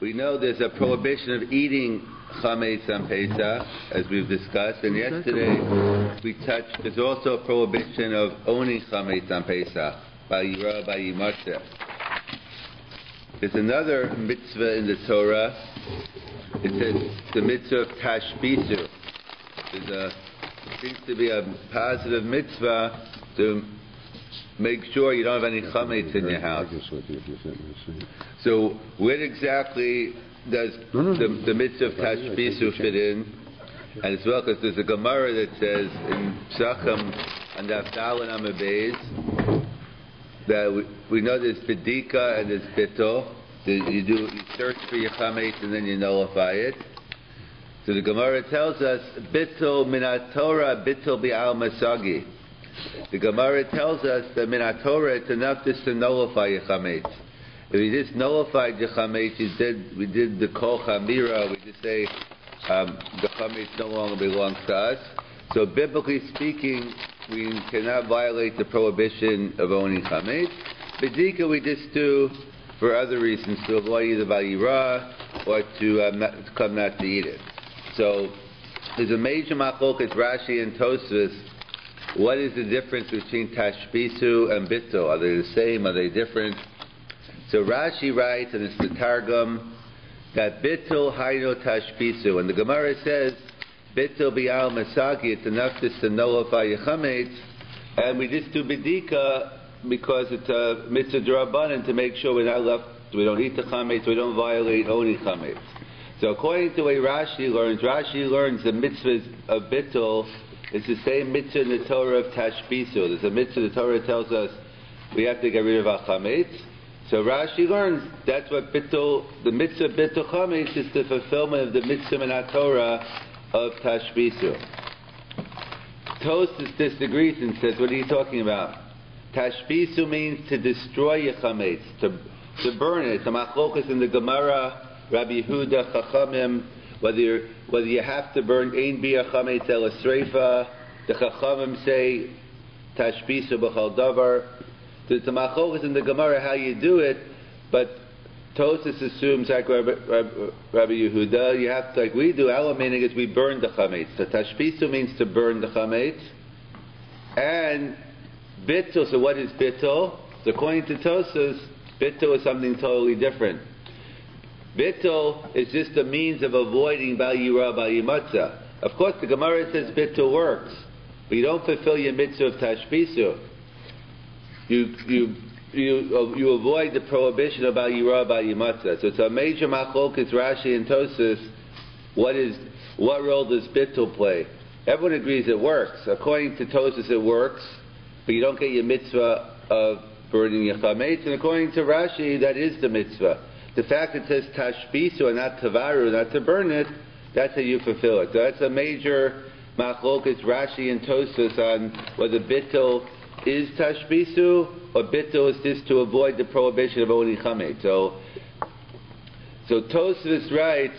We know there's a prohibition of eating Chametz on Pesach, as we've discussed, and yesterday we touched, there's also a prohibition of owning Chametz on Pesach, by Yira, by Yimatzeh. There's another mitzvah in the Torah. It says the mitzvah of Tashbisu. There seems to be a positive mitzvah to make sure you don't have any chametz in your house. So where exactly does the mitzvah of Tashbisu fit in? And as well, because there's a Gemara that says in Pesachim and Daf Amud Beis that we know there's Bidika and there's Bittul. You search for your chametz and then you nullify it. So the Gemara tells us Bittul minat Torah, Bittul bi'al masagi. The Gemara tells us that minat Torah it's enough just to nullify your chametz. If you just nullified your chametz, we did the kol chamira. We just say the chametz no longer belongs to us. So biblically speaking, we cannot violate the prohibition of owning chametz. Bidika we just do for other reasons, to avoid either vayira or to come not to eat it. So there's a major machlokas Rashi and Tosfos. What is the difference between Tashbisu and Bittul? Are they the same? Are they different? So Rashi writes, and it's the Targum, that Bittul Haino Tashbisu. And the Gemara says, Bittul Bi'al Masaki, it's enough just to nullify your chametz, and we just do Bidika because it's a mitzvah d'Rabbanan to make sure we don't eat the chametz, we don't violate owning chametz. So according to the way Rashi learns the mitzvah of Bittul is the same mitzvah in the Torah of Tashbisu. There's a mitzvah the Torah tells us we have to get rid of our chametz. So Rashi learns that's what Bittul, the mitzvah of Bittul chametz is the fulfillment of the mitzvah in our Torah of Tashbisu. Tosfos disagrees and says, what are you talking about? Tashbisu means to destroy your chametz, to burn it. It's a machlokas in the Gemara, Rabbi Yehuda, Chachamim, whether you have to burn ein bia chametz el esreifa. The Chachamim say Tashbisu b'chal davar. It's a machlokas in the Gemara how you do it, but Tosfos assumes like Rabbi Yehuda, you have to, like we do, our meaning is we burn the chametz. So Tashbisu means to burn the chametz. And Bittul, so what is Bittul? So according to Tosfos, Bittul is something totally different. Bittul is just a means of avoiding Bal Yira, Bal Yimatzeh. Of course, the Gemara says Bittul works, but you don't fulfill your mitzvah of Tashbisu. You avoid the prohibition of Bal Yira, Bal Yimatzeh. So it's a major machlokas Rashi and Tosfos. What role does Bittul play? Everyone agrees it works. According to Tosfos, it works, but you don't get your mitzvah of burning your chametz. And according to Rashi, that is the mitzvah. The fact that it says Tashbisu and not Tavaru, not to burn it, that's how you fulfill it. So that's a major machlokas Rashi and Tosfos on whether Bittul is Tashbisu or Bittul is just to avoid the prohibition of owning chametz. So Tosfos writes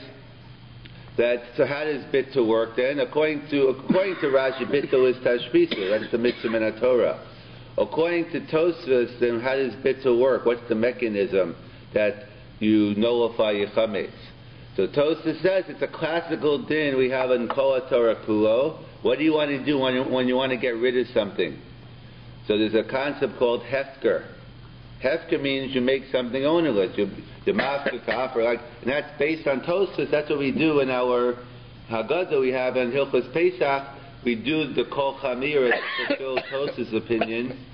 that, so how does Bittul work then? According to Rashi, Bittul is Tashbisu. That's the mitzvah in Torah. According to Tosfos, then how does Bittul work? What's the mechanism that you nullify your chametz? So Tosfos says it's a classical din we have in Kol Torah Kulo. What do you want to do when you want to get rid of something? So there's a concept called hefker. Hefker means you make something ownerless. You master kafir, and that's based on Tosfos. That's what we do in our Haggadah we have in Hilchos Pesach. We do the kol chamira to fulfill Tosfos' opinion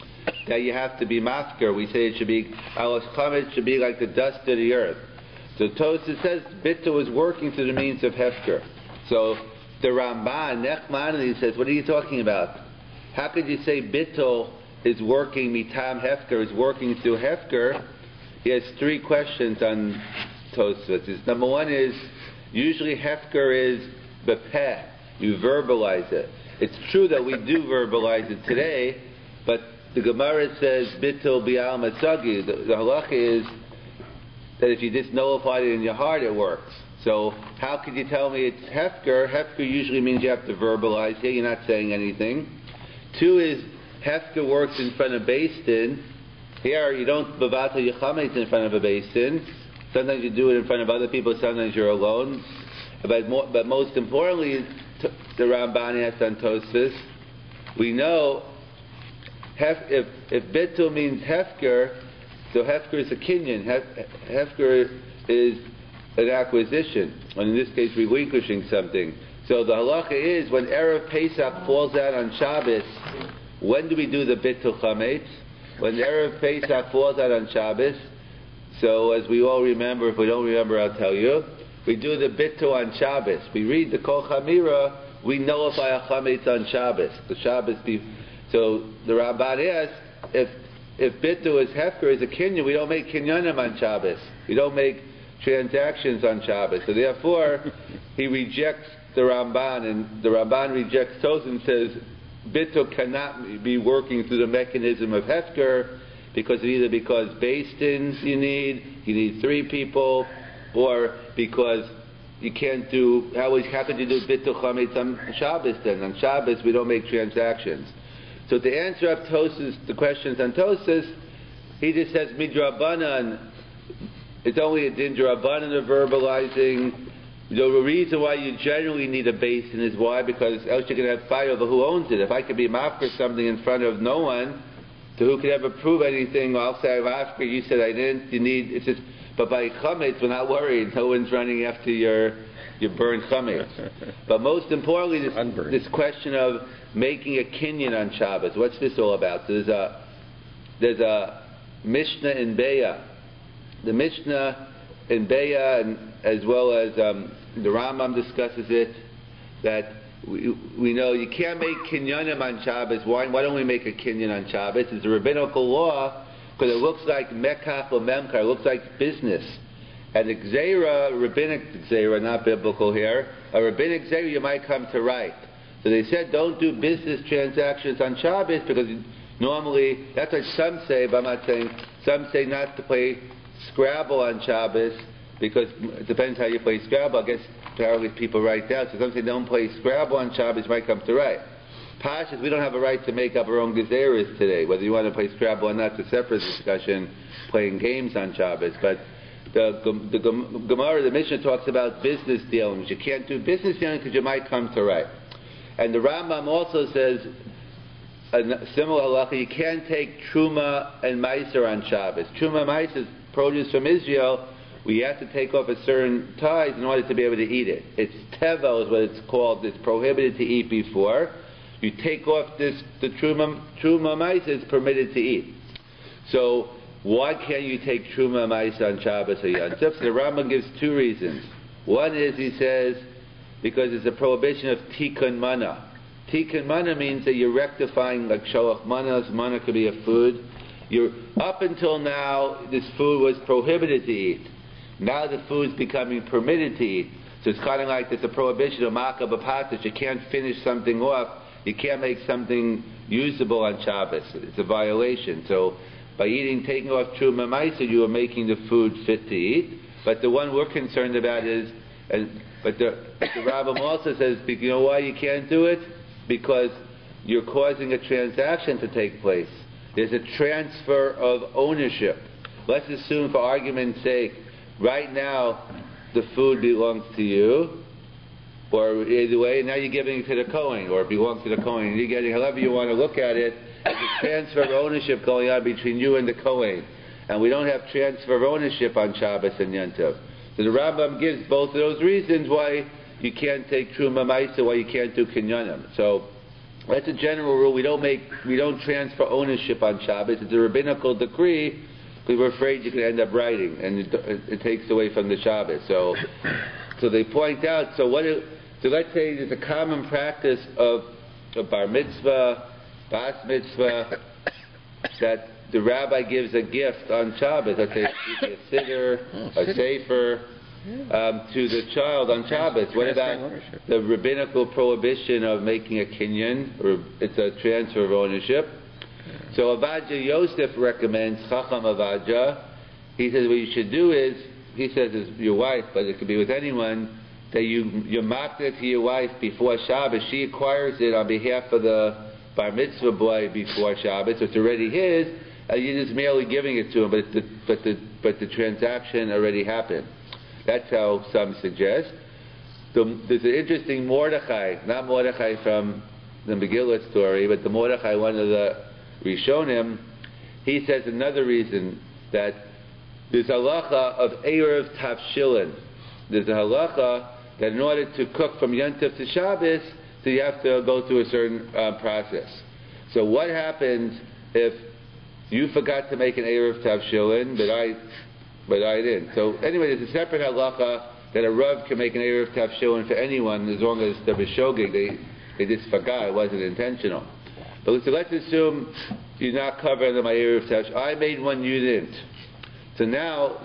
that you have to be masker. We say it should be our chametz should be like the dust of the earth. So Tosfos says Bittul is working through the means of hefker. So the Ramban Nechmani says, what are you talking about? How could you say Bittul is working, mitam hefker, is working through hefker? He has three questions on Tosfos. Number one is, usually hefker is bepeh, you verbalize it. It's true that we do verbalize it today, but the Gemara says, Bittul bi'al masagi. The halacha is that if you just nullify it in your heart, it works. So how could you tell me it's hefker? Hefker usually means you have to verbalize. Here you're not saying anything. Two is, hefker works in front of Beis Din. Here you don't bavata your chametz in front of a Beis Din. Sometimes you do it in front of other people, sometimes you're alone. But most importantly, the Ramban asks on Tosfos, we know if Bittul means Hefker, so Hefker is a kinyan. Hefker is an acquisition, and in this case relinquishing something. So the halacha is when Erev Pesach falls out on Shabbos, when do we do the Bittul Chametz? When Erev Pesach falls out on Shabbos, so as we all remember, if we don't remember I'll tell you, we do the Bittul on Shabbos. We read the Kol Chamira, we nullify a Chametz on Shabbos. So the Ramban asks, if Bittul is Hefker, is a kinyan, we don't make kinyanim on Shabbos. We don't make transactions on Shabbos. So therefore, he rejects the Ramban, and the Ramban rejects Tosfos and says Bittul cannot be working through the mechanism of Hefker because Beis Dins you need 3 people, or because you can't do, how could you do Bittul Chametz on Shabbos then? On Shabbos we don't make transactions. So to answer up the questions on Tosfos, he just says Midrabanan, it's only a din Drabanan of verbalizing. The reason why you generally need a basin is why? Because else you're going to have fight over who owns it. If I could be mafker something in front of no one, to who could ever prove anything, well, I'll say I'm mafker, you said I didn't, it's just, but by chametz, we're not worried. No one's running after your burned chametz. But most importantly, this question of making a kinyan on Shabbos. What's this all about? So there's a Mishnah in Beya. The Mishnah in Beya, and as well as the Rambam discusses it, that we know you can't make kinyanim on Shabbos. Why don't we make a kinyan on Shabbos? It's a rabbinical law because it looks like mekach or memkar. It looks like business. And gzeira, rabbinic gzeira, not biblical here, a rabbinic gzeira you might come to right. So they said don't do business transactions on Shabbos because normally, that's what some say, but I'm not saying, some say not to play Scrabble on Shabbos because it depends how you play Scrabble. I guess apparently people write down. So some say don't play Scrabble on Shabbos, you might come to right. Pashas, we don't have a right to make up our own gezeras today. Whether you want to play Scrabble or not, it's a separate discussion, playing games on Shabbos. But the Gemara, the Mishnah talks about business dealings. You can't do business dealings because you might come to right. And the Rambam also says, a similar halacha, you can't take truma and meiser on Shabbos. Truma and meiser is produce from Israel. We have to take off a certain tithe in order to be able to eat it. It's teva is what it's called. It's prohibited to eat before. You take off the truma meiser is permitted to eat. So why can't you take truma meiser on Shabbos or Yom Tov? So the Rambam gives 2 reasons. One is, he says, because it's a prohibition of tikkun mana. Tikkun mana means that you're rectifying, like sholach manas. Mana could be a food. Up until now, this food was prohibited to eat. Now the food's becoming permitted to eat. So it's kind of like there's a prohibition of makah b'patas. You can't finish something off. You can't make something usable on Shabbos. It's a violation. So by taking off truma meiser, you are making the food fit to eat. But the one we're concerned about is, but the Rambam also says, you know why you can't do it? Because you're causing a transaction to take place. There's a transfer of ownership. Let's assume, for argument's sake, right now the food belongs to you, or either way, now you're giving it to the Kohen, or it belongs to the Kohen. You're getting, however you want to look at it, there's a transfer of ownership going on between you and the Kohen. And we don't have transfer of ownership on Shabbos and Yom Tov. So the Rambam gives both of those reasons why you can't take truma meiser, why you can't do kinyanim. So that's a general rule. We don't transfer ownership on Shabbos. It's a rabbinical decree. We were afraid you could end up writing, and it takes away from the Shabbos. So they point out. So let's say there's a common practice of a bar mitzvah, bas mitzvah, that the rabbi gives a gift on Shabbos. Let's say a siddur, a sefer, to the child on Shabbos. What about the rabbinical prohibition of making a kinyan, or it's a transfer of ownership? So Avadja Yosef recommends, Chacham Avadja, he says what you should do is, he says it's your wife, but it could be with anyone, that you mark it to your wife before Shabbos. She acquires it on behalf of the bar mitzvah boy before Shabbos, so it's already his, you're just merely giving it to him, but the transaction already happened. That's how some suggest. There's an interesting Mordechai, not Mordechai from the Megillah story, but the Mordechai, one of the Rishonim. He says another reason that there's halacha of Erev Tavshilin. There's a halacha that in order to cook from Yontif to Shabbos, so you have to go through a certain process. So what happens if you forgot to make an Erev Tavshilin, but I didn't? So anyway, there's a separate halacha that a Rav can make an Erev Tavshilin for anyone as long as the B'shogeg, they just forgot, it wasn't intentional. But so let's assume you're not covered under my Erev Tavshilin. I made one, you didn't. So now,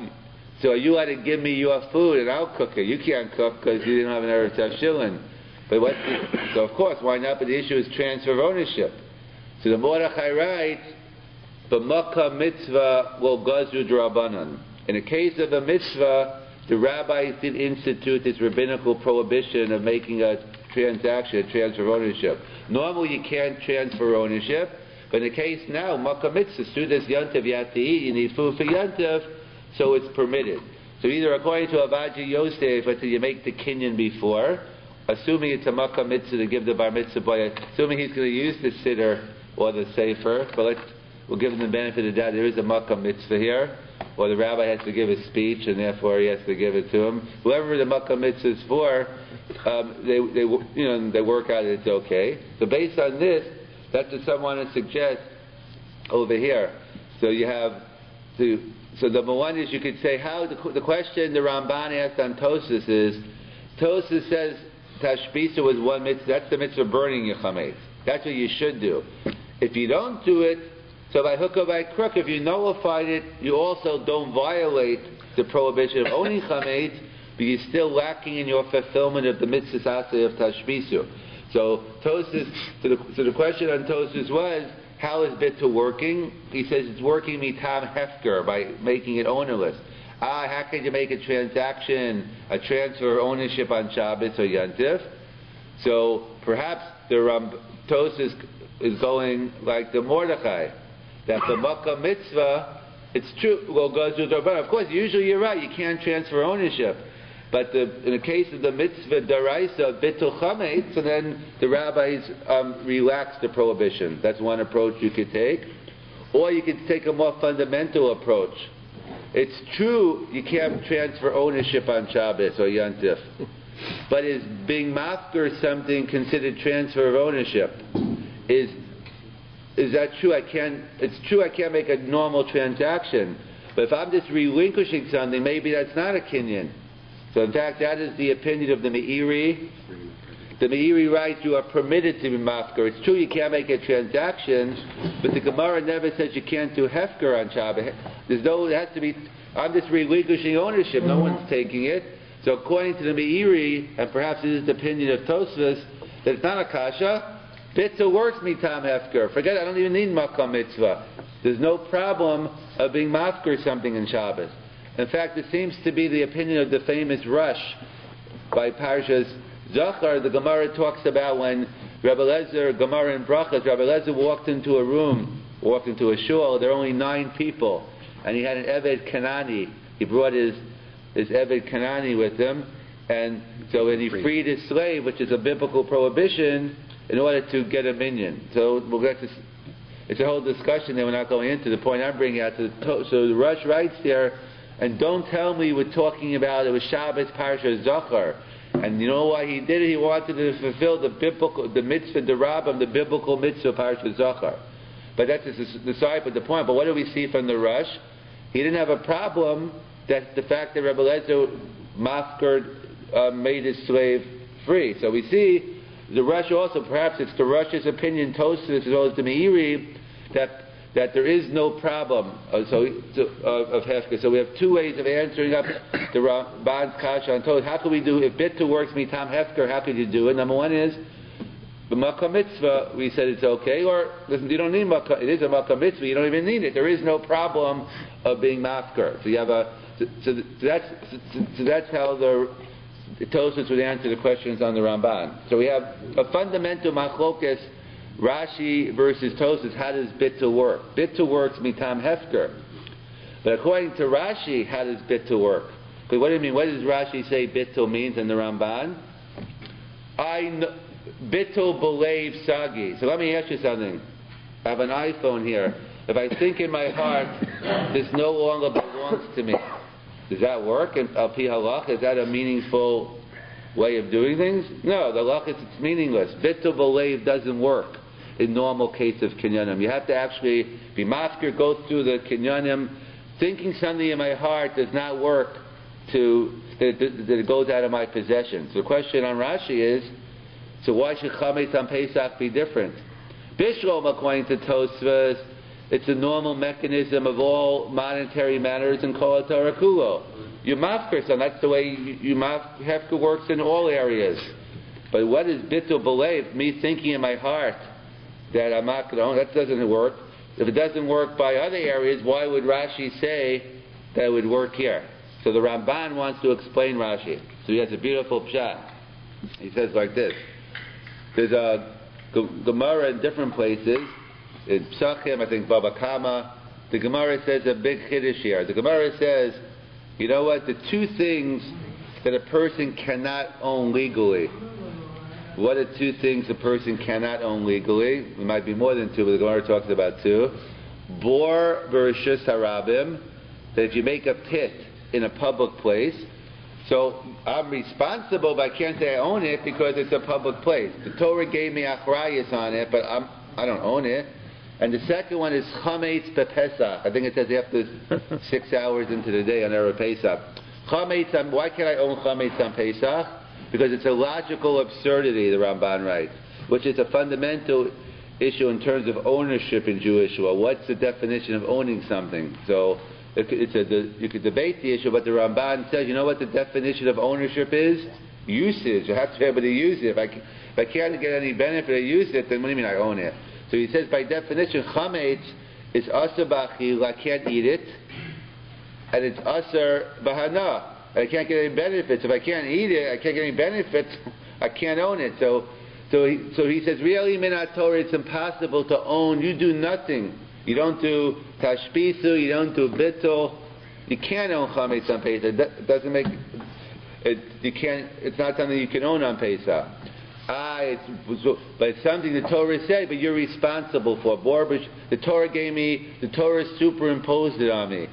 you had to give me your food and I'll cook it. You can't cook because you didn't have an Erev Tavshilin. But so of course, why not? But the issue is transfer of ownership. So the Mordechai writes, B'makkah mitzvah will gazru d'Rabbanan. In the case of a mitzvah, the rabbis did institute this rabbinical prohibition of making a transaction, a transfer of ownership. Normally you can't transfer ownership, but in the case now, makkah mitzvah, students Yontif, you have to eat, you need food for Yontif, so it's permitted. So either according to Avaji Yosef, until you make the kinyan before, assuming it's a makkah mitzvah to give the bar mitzvah boy, assuming he's going to use the siddur or the sefer, but we'll give him the benefit of the doubt, there is a makkah mitzvah here, or the rabbi has to give a speech and therefore he has to give it to him. Whoever the makkah mitzvah is for, they work out it's okay. So based on this, that's what someone to suggest over here. So you have so number one is you could say how the question the Ramban asked on Tosas is, Tosas says Tashbisa was one mitzvah, that's the mitzvah burning your chametz. That's what you should do. If you don't do it, so by hook or by crook, if you nullified it, you also don't violate the prohibition of owning chametz, but you're still lacking in your fulfillment of the mitzvah aseh of tashbisu. So Tosas, so the question on Tosas was, how is Bittul working? He says it's working mitam hefker, by making it ownerless. How can you make a transaction, a transfer of ownership on Shabbos or Yontif? So perhaps the Tosas is going like the Mordechai, that the makkah mitzvah, it's true, well, goes to the Of course, usually you're right, you can't transfer ownership. But in the case of the mitzvah daraisa, bittul chametz, so then the rabbis relax the prohibition. That's one approach you could take. Or you could take a more fundamental approach. It's true you can't transfer ownership on Shabbos or Yontif. But is being mafker something considered transfer of ownership? Is that true? It's true I can't make a normal transaction. But if I'm just relinquishing something, maybe that's not a kinyan. So in fact, that is the opinion of the Meiri. The Meiri writes you are permitted to be mafker. It's true you can't make a transaction, but the Gemara never says you can't do hefker on Shabbos. It has to be, I'm just relinquishing ownership, no one's taking it. So according to the Meiri, and perhaps this is the opinion of Tosfos, that it's not a kasha, Bittul works mitam hefker. Forget it, I don't even need makkah mitzvah. There's no problem of being mafker something in Shabbos. In fact, it seems to be the opinion of the famous Rush by Parshas Zachar. The Gemara talks about when Rabbi Lezer, Gemara in Brachas, Rabbi Lezer walked into a shul, there were only 9 people, and he had an Eved Kanani. He brought his Eved Kanani with him, and so when he freed his slave, which is a biblical prohibition, in order to get a minyan. So we'll get this. It's a whole discussion that we're not going into. The point I'm bringing out. So the Rush writes there, and don't tell me we're talking about it was Shabbos Parshas Zachar. And you know why he did it? He wanted to fulfill the mitzvah, the rabbim, the biblical mitzvah Parshas Zachar. But that's the side of the point. But what do we see from the Rush? He didn't have a problem that the fact that Rabbi Lezer mafkerd made his slave free. So we see the Rush also, perhaps it's the Rush's opinion, Tosfos as well as the Meiri, that there is no problem of hefker. So we have 2 ways of answering up the Ramban's kasha on Tosfos. How can we do, if Bittul works mitam hefker, how could you do it? Number one is, the makkah mitzvah, we said it's okay, or listen, you don't need makkah, it is a makkah mitzvah, you don't even need it. There is no problem of being mafker. So you have that's how the Tosfos would answer the questions on the Ramban. So we have a fundamental machlokes, Rashi versus Tosfos. How does Bittul work? Bittul works mitam hefker. But according to Rashi, how does bittul work? Because what do you mean? What does Rashi say bittul means in the Ramban? Bittul belev sagi. So let me ask you something. I have an iPhone here. If I think in my heart, this no longer belongs to me, does that work? And al pi halach, is that a meaningful way of doing things? No, the halach is it's meaningless. Bittul belev doesn't work in normal case of kinyanim. You have to actually be mafkir, go through the kinyanim. Thinking something in my heart does not work that it goes out of my possession. So the question on Rashi is, so why should Chametz on Pesach be different? Bishlom, according to Tosfos, it's a normal mechanism of all monetary matters in Kol HaTorah Kulo. You mafkir, so that's the way you hefker works in all areas. But what is bittul belev? Me thinking in my heart that I'm not going to own, that doesn't work. If it doesn't work by other areas, why would Rashi say that it would work here? So the Ramban wants to explain Rashi. So he has a beautiful pshat. He says like this. There's a Gemara in different places. In Pesachim, I think Baba Kama, the Gemara says a big chiddush here. The Gemara says, you know what, the two things that a person cannot own legally. What are two things a person cannot own legally? There might be more than two, but the Gemara talks about two. Bor v'reshus harabim, that if you make a pit in a public place, so I'm responsible, but I can't say I own it because it's a public place. The Torah gave me achrayus on it, but I don't own it. And the second one is Chametz Pesach. I think it says after 6 hours into the day on Erev Pesach. Chametz, why can't I own Chametz on Pesach? Because it's a logical absurdity, the Ramban writes, which is a fundamental issue in terms of ownership in Jewish law. What's the definition of owning something? So you could debate the issue, but the Ramban says, you know what the definition of ownership is? Usage. You have to be able to use it. If I can't get any benefit, I use it, then what do you mean I own it? So he says, by definition, chametz is aser b'achil, I can't eat it, and it's aser b'hana, and I can't get any benefits. If I can't eat it, I can't get any benefits, I can't own it. So he says, really, minat Torah, it's impossible to own. You do nothing. You don't do tashbisu, you don't do bittul. You can't own chametz on Pesach. It doesn't make it. You can't. It's not something you can own on Pesach. But it's something the Torah said, but you're responsible for. The Torah gave me. The Torah superimposed it on me.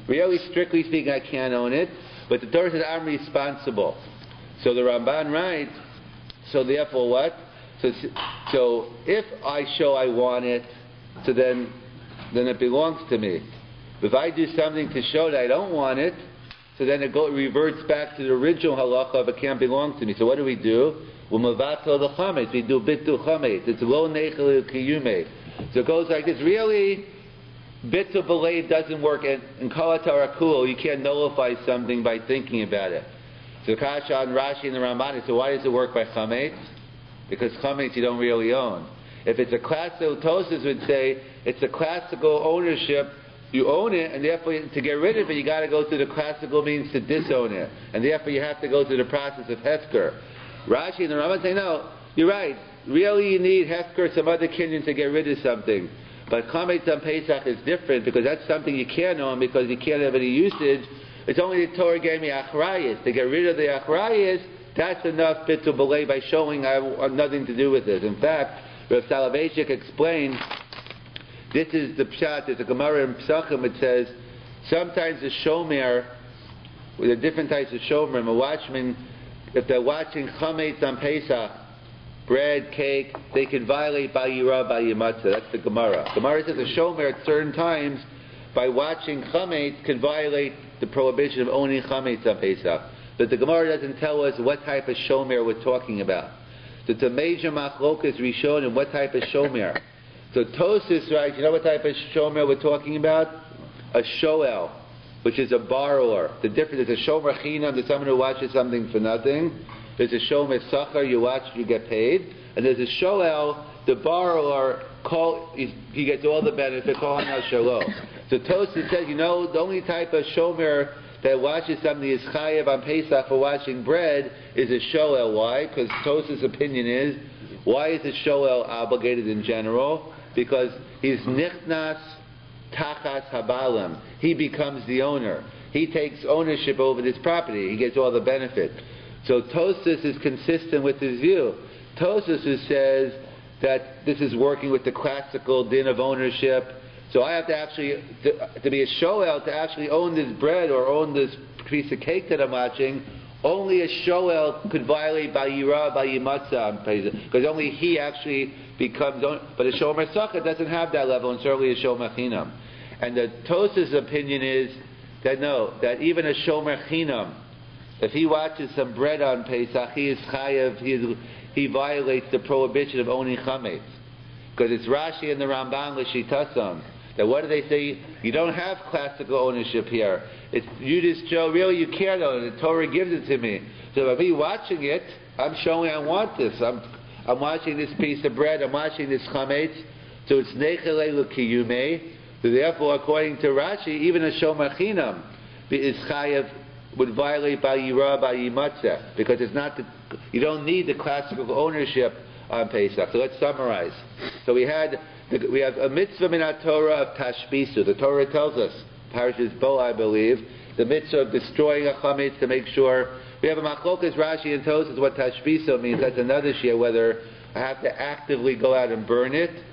Really, strictly speaking, I can't own it. But the Torah says I'm responsible. So the Ramban writes. So therefore, what? So if I show I want it, so then it belongs to me. If I do something to show that I don't want it, so then it reverts back to the original halacha of it can't belong to me. So what do? We do the chametz. We do bittul chametz. It's lo nechel kiyume. So it goes like this. Really, bittul belev doesn't work. And in Kol HaTorah Kul, you can't nullify something by thinking about it. So Kasha and Rashi and the Ramban. So why does it work by chametz? Because chametz you don't really own. If it's a classical, Tosfos would say it's a classical ownership. You own it, and therefore to get rid of it, you got to go through the classical means to disown it, and therefore you have to go through the process of hefker. Rashi and the Rambam say, no, you're right. Really, you need hefker, some other kinyan to get rid of something. But chametz on Pesach is different because that's something you can't own because you can't have any usage. It's only the Torah gave me achrayus. To get rid of the achrayus, that's enough bittul belev by showing I have nothing to do with it. In fact, Rav Soloveitchik explained. This is the pshat. There's a Gemara in Pesachim. It says sometimes the shomer, with the different types of shomer, a watchman, if they're watching chametz on Pesach, bread, cake, they can violate by yirah, by yimatzah. That's the Gemara. Gemara says a shomer at certain times, by watching chametz, can violate the prohibition of owning chametz on Pesach. But the Gemara doesn't tell us what type of shomer we're talking about. So it's a major machlokas rishon and what type of shomer. So Tosfos writes, you know what type of shomer we're talking about? A shoel, which is a borrower. The difference is a shomer chinam, there's someone who watches something for nothing. There's a shomer sachar, you watch, you get paid. And there's a shoel, the borrower, he gets all the benefit, call him shalom. So Tosfos says, you know, the only type of shomer that watches something is chayev on Pesach for washing bread is a shoel. Why? Because Tosfos' opinion is, why is a shoel obligated in general? Because he's nichnas tachas habalim. He becomes the owner. He takes ownership over this property. He gets all the benefit. So Tosfos is consistent with his view. Tosfos who says that this is working with the classical din of ownership. So I have to actually, to be a shoel, to actually own this bread or own this piece of cake that I'm watching, only a shoel could violate by yira, by yimatzah, because only he actually becomes, but a shoel mersachah doesn't have that level, and certainly a shoel mechinam. And the Tosfos' opinion is that no, that even a shoel mechinam, if he watches some bread on Pesach, he is chayav, he violates the prohibition of owning chametz. Because it's Rashi and the Ramban l'shitasam. That what do they say? You don't have classical ownership here. It's, you just show, really you can't own it. The Torah gives it to me. So by me watching it, I'm showing I want this. I'm watching this piece of bread. I'm watching this chametz. So it's nechelei l'kiyumei. So therefore, according to Rashi, even a shom machinam is chayav, would violate by yira, by yimatzeh, because it's not you don't need the classical ownership on Pesach. So let's summarize. So we have a mitzvah min Torah of tashbisu. The Torah tells us, Parashas Bo, I believe, the mitzvah of destroying a chametz to make sure. We have a machlokas Rashi and Tosfos what tashbisu means. That's another shia, whether I have to actively go out and burn it,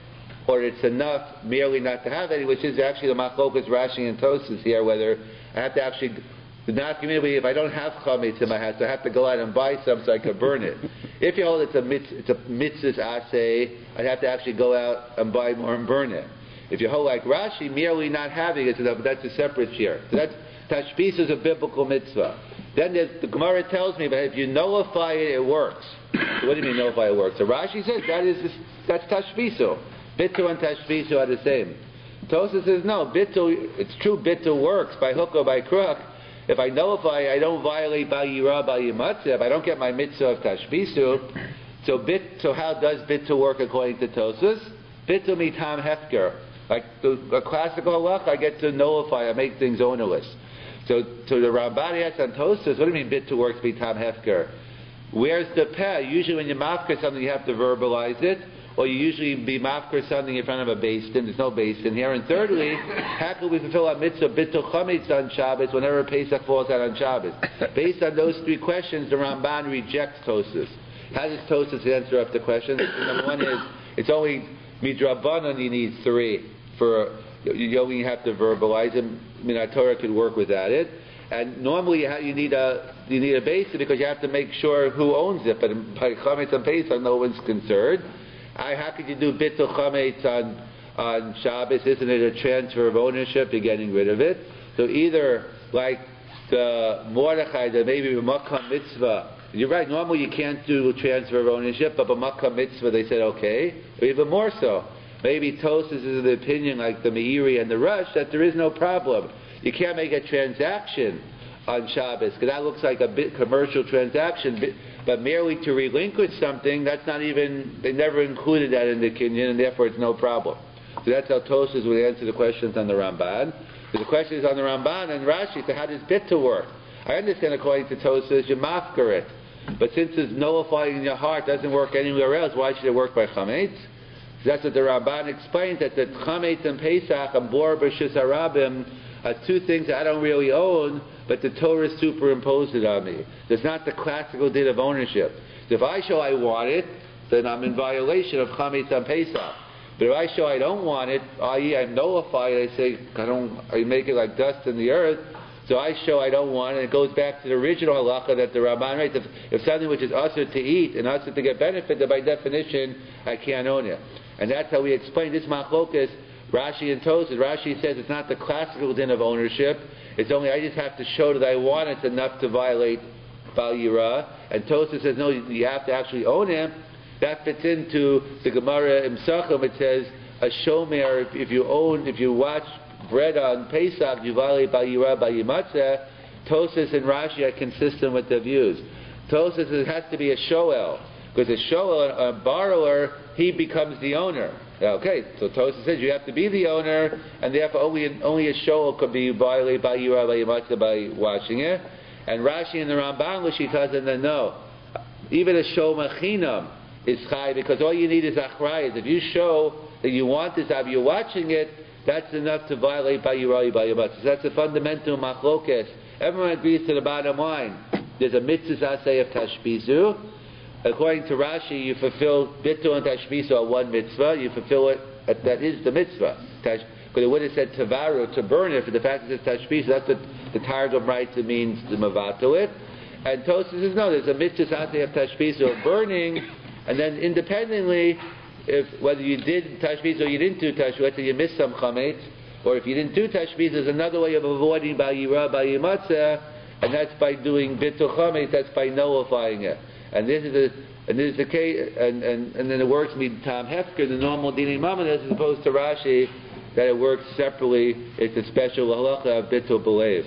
or it's enough merely not to have any, which is actually the machlokas Rashi and Tosfos here, whether I have to actually. Not community, if I don't have chametz in my house, I have to go out and buy some so I can burn it. If you hold it's a mitzvah aseh, I'd have to actually go out and buy more and burn it. If you hold like Rashi, merely not having it, but that's a separate share. So that's tashbis is a biblical mitzvah. Then the Gemara tells me, but if you nullify it, it works. So what do you mean nullify it works? So Rashi says that's tashbisu. Bittul and tashbisu are the same. Tosfos says no, bittul. It's true, bittul works by hook or by crook. If I nullify, I don't violate by yira, by yimatzeh. If I don't get my mitzvah of tashbisu, so how does bittul work according to Tosfos? Bittul mitam hefker. Like the classical halacha, I get to nullify, I make things ownerless. So to the Ramban asks on Tosfos, what do you mean bittul works mitam hefker? Where's the peh? Usually when you mafker something, you have to verbalize it. Or you usually be mafker something in front of a basin. There's no basin here. And thirdly, how can we fulfill our mitzvah bittul chametz on Shabbos whenever Pesach falls out on Shabbos? Based on those three questions, the Ramban rejects Tosfos. How does Tosfos answer up the questions? Number one is it's only midrabanan you need three for you only have to verbalize it. Torah could work without it. And normally you need a basin because you have to make sure who owns it. But by chametz on Pesach, no one's concerned. How could you do bittul chametz on Shabbos? Isn't it a transfer of ownership? You're getting rid of it. So either like the Mordechai, that maybe b'makam mitzvah. You're right. Normally you can't do transfer of ownership, but b'makam mitzvah they said okay. Or even more so, maybe Tosfos is of the opinion like the Meiri and the Rush that there is no problem. You can't make a transaction on Shabbos because that looks like a bit commercial transaction. But merely to relinquish something, that's not even, they never included that in the Kinyan, and therefore it's no problem. So that's how Tosfos would answer the questions on the Ramban. So the question is on the Ramban and Rashi, so how does bittul work? I understand according to Tosfos, you mafker it. But since it's nullifying in your heart, doesn't work anywhere else, why should it work by chametz? So that's what the Ramban explains, that the chametz and Pesach and bor b'shus harabim are two things that I don't really own, but the Torah superimposed it on me. There's not the classical din of ownership. So if I show I want it, then I'm in violation of Chametz on Pesach. But if I show I don't want it, i.e. I'm nullified, I say, I make it like dust in the earth, so I show I don't want it, and it goes back to the original halacha that the Ramban writes. If something which is usher to eat and usher to get benefit, then by definition, I can't own it. And that's how we explain this machlokas, Rashi and Tosfos. Rashi says it's not the classical din of ownership. It's only I just have to show that I want it enough to violate Bal Yira. And Tosfos says no, you have to actually own him. That fits into the Gemara in Pesachim. It says a shomer, if you watch bread on Pesach, you violate Bal Yira, Bal Yimatzeh. Tosfos and Rashi are consistent with their views. Tosfos says it has to be a shoel, because a shoel, a borrower, he becomes the owner. Okay, so Tosfos says you have to be the owner, and therefore only a shoel could be violated by Yira, by Yimatzeh, by washing it. And Rashi and the Ramban l'shitas and then no, even a shoel machinam is chai, because all you need is achrayas. If you show that you want this, if you're watching it, that's enough to violate by Yirah by Matzah. So that's a fundamental machlokes. Everyone agrees to the bottom line. There's a mitzvah asay of tashbizu. According to Rashi, you fulfill bittul and tashbizu are one mitzvah. You fulfill it. That is the mitzvah. Because it would have said tavaru, to burn it, for the fact that it's tashbizu. That's what the Targum writes. It means to mavato it. And Tosfos says no. There's a mitzvah asay of tashbizu of burning, and then independently, if whether you did tashbiz or you didn't do tashbiz, whether you missed some chametz, or if you didn't do tashbiz, there's another way of avoiding by yirah, by yimatzah, and that's by doing bitul chametz. That's by nullifying it. And this is the case. And then it works me Tom Hefker, the normal dini mamadas, as opposed to Rashi, that it works separately. It's a special halacha of bitul belev.